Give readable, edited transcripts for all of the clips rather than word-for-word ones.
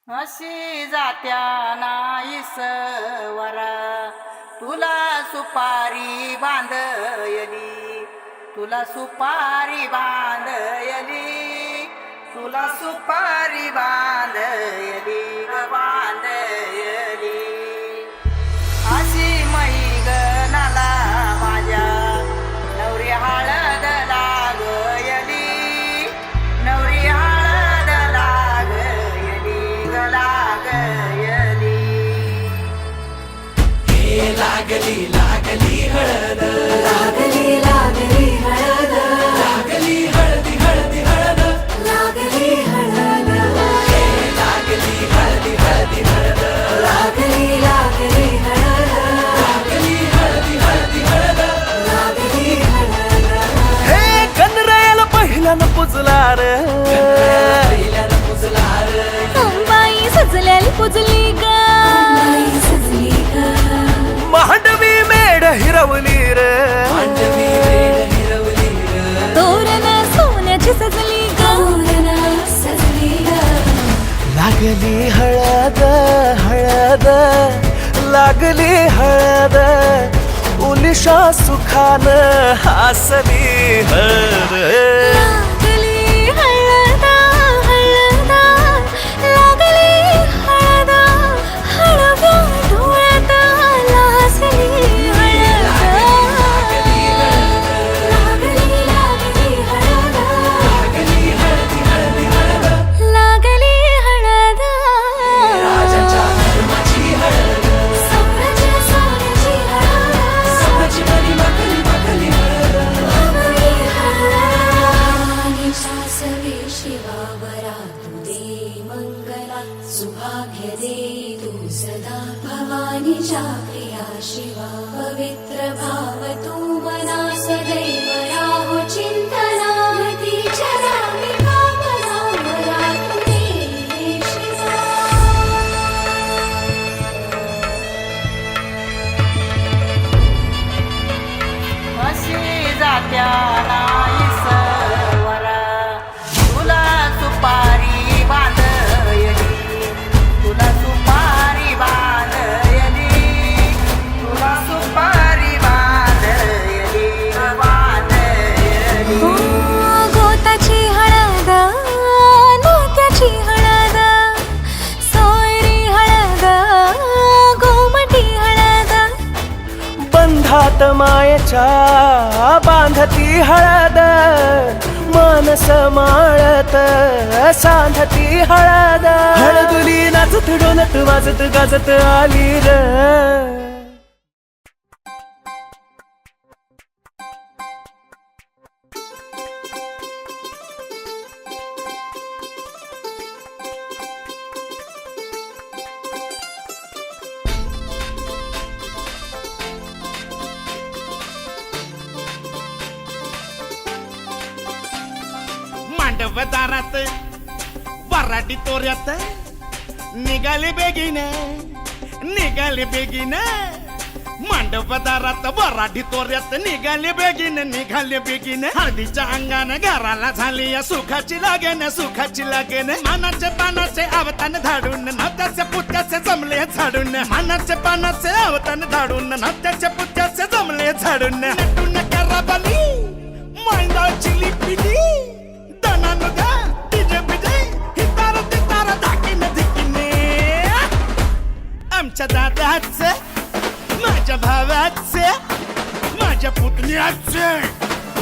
अशी जात्या नाईसवरा तुला सुपारी बांधयली, तुला सुपारी बांधयली, तुला सुपारी बांधयली बांधयली. अशी मैगनाला माझ्या नवरी हळद लागयली, नवरी हळद लागयली लागयली. हे लागली लागली हळद, लागली लागली हळद, लागली हळदी हळदी हळद, लागली हळद, हे लागली हळदी हळदी हळद, लागली लागली हळद, लागली हळदी हळदी हळद. लागली हळद. हे कनरायाला पहिल्यानं पुजला रे, पहिल्यानं पुजला रे, बाई सजल्याली पुजली ग, बाई सजली ग, मांडवी मेढ हिरवली रे, मांडवी वेळ हिरवली रे, तोरण सोन्याची सजली ग, तोरण सजली ग. लागली हळद हळद, लागली हळद, उलिशा सुखान हासली हळद. लागली हळद हळद, लागली हळद, हळव्या डोळ्यात लाजली हळद. लागली लागली हळद, लागली हळदी हळदी हळद, लागली हळद. राजाच्या धर्माची हळद, सोन्याची सोन्याची हळद, सोन्याची मणी माखली माखली हळद. लागली हळद. निशा सवे शिवावरा तू दे मंगला, सुभाग्य दे तू सदा. भवानीच्या प्रिया शिवा पवित्र भाव तू मना सदैव राहो चिंतना. तीच्या रामी भावना मला तू दे शिवा. अशी जात्या नाईसवरा तुला सुपारी बांधयली, तुला सुपारी बांधयली, तुला सुपारी बांधयली बांधयली. गोताची हळद, नात्याची हळद, सोयरी हळद, गोमटी हळद, बंधात मायेच्या बांधती हळद, मानस माळत सांधती हळद. हळदुली नाचत डोलत वाजत गाजत आली र. मांडव दारात वराडी तोऱ्यात निघाले बेगीने, निघाले बेगीने. मांडव दारात वराडी तोऱ्यात निघाले बेगीने, निघाले बेगीने. हळदीच्या अंगाने घराला झाली या सुखाची लागेन, सुखाची लागेन. मानाचे पानाचे आवतान धाडून नात्याचे पुत्याचे जमले झाडून, मानाचे पानाचे आवतान धाडून नात्याचे पुत्याचे जमले झाडून. नटून कराबाली मांडाची लिपिली, दनान द्या डीजे बिजे हितार तितार धाकीन धिकीने. आमच्या दादाचे, माझ्या भावाचे, माझ्या पुतण्याचे,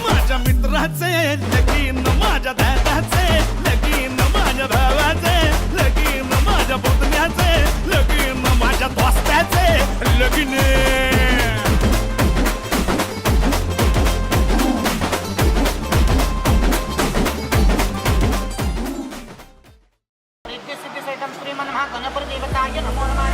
माझ्या मित्राचे लगीन, माझ्या दादाचे लगीन, माझ्या भावाचे लगीन, माझ्या पुतण्याचे लगीन, माझ्या दोस्ताचे लगीन. श्रीमन महागणपतिदेवताय नमो नमः.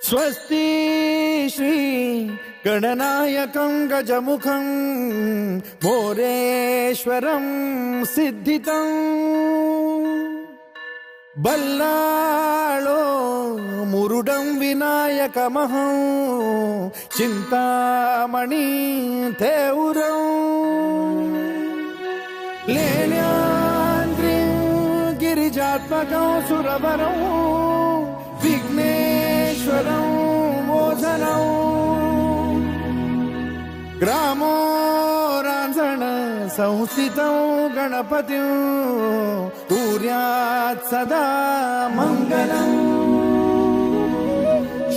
स्वस्ति श्री गणनायकं गजमुखं मोरेश्वरं सिद्धितं बल्लाळो मुरुडं विनायकमहं चिन्तामणि थेउरं लेण्याद्रिं गिरिजात्मकं सुरवरं विघ्नेश्वरं मोचनं ग्रामो रांझण संस्थितं गणपतिं कुर्यात् सदा मङ्गलम्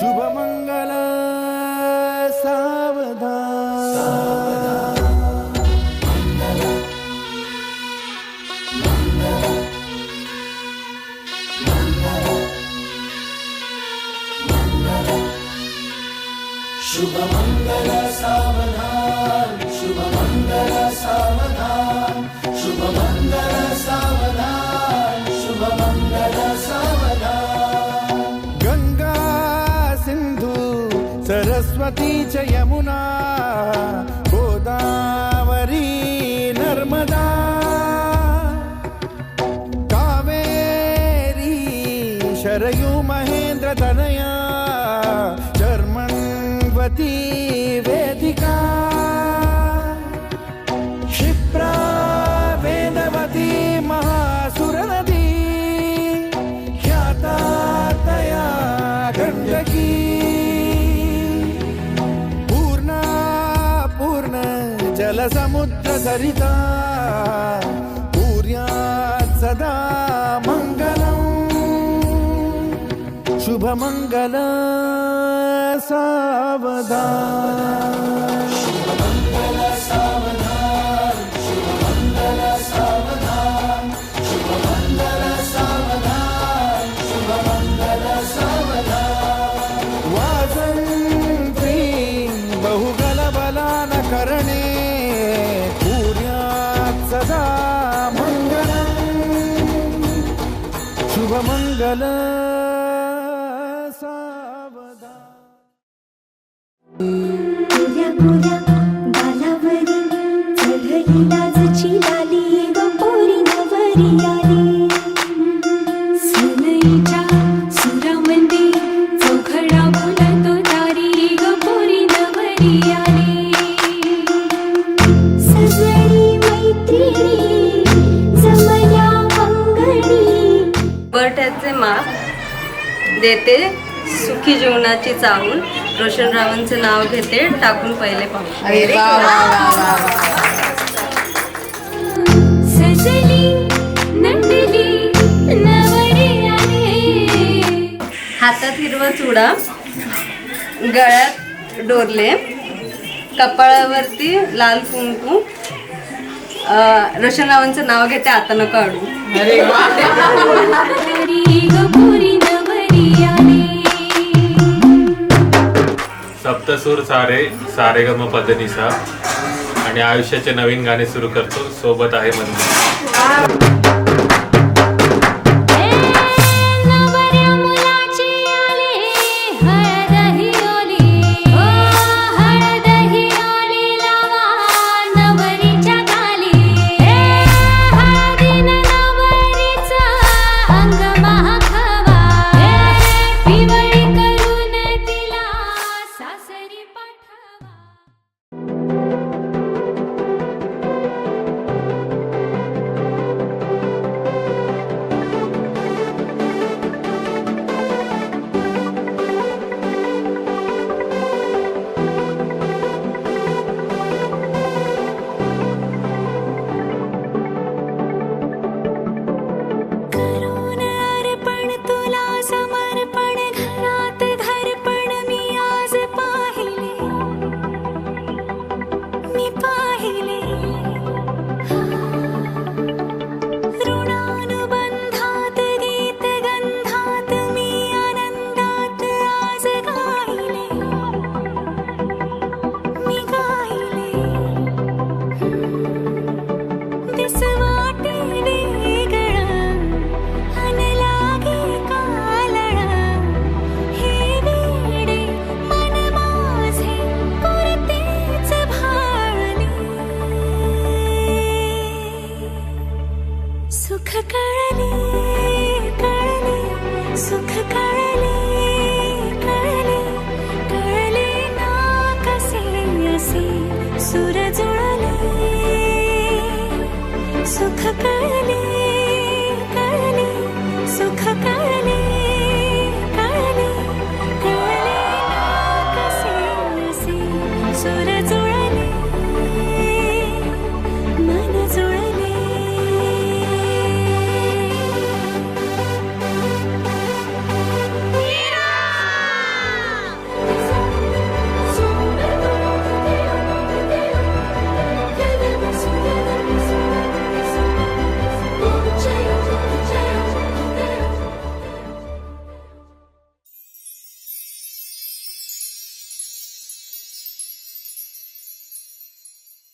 शुभमङ्गल सावधान शुभमङ्गल सावधान शुभमङ्गल सावधान शुभमङ्गल सावधान शुभमङ्गल सावधान गंगा सिंधु सरस्वती च यमुना गोदावरी नर्मदा कावेरी शरयू महेंद्र तनया चर्मण्वती वेदिका क्षिप्रा वेदवती महासुरनदी ख्याता तया गण्डकी पूर्णा पूर्ण जलसमुद्र सरिता कुर्यात् सदा मङ्गलम् शुभमङ्गल सावधान शुभमङ्गल सावधान शुभमङ्गल सावधान शुभमङ्गल सावधान शुभमङ्गल सावधान वासन्ती बहुगलबलानकरणे कुर्यात् सदा मङ्गलम् शुभमङ्गल सावधान पुऱ्या पुऱ्या गालावरी चढली लाजची लाली ग पोरी नवरी आली सुनईच्या सुरामध्ये चौघडा बोलतो तारी ग पोरी नवरी आली सजणी मैत्रिणी जमल्या अंगणी बरट्याचे माप देते सुखी जीवनाची चाहूल रोशनरावांचं नाव घेते टाकून पहिले पाहू सजली नंदली नवरी आली हातात हिरवा चुडा गळ्यात डोरले कपाळावरती लाल कुंकू रोशनरावांचं नाव घेते आता नको काढू सप्तसूर सारे सारेगम पदनिसा आणि आयुष्याचे नवीन गाणे सुरू करतो सोबत आहे मंदिर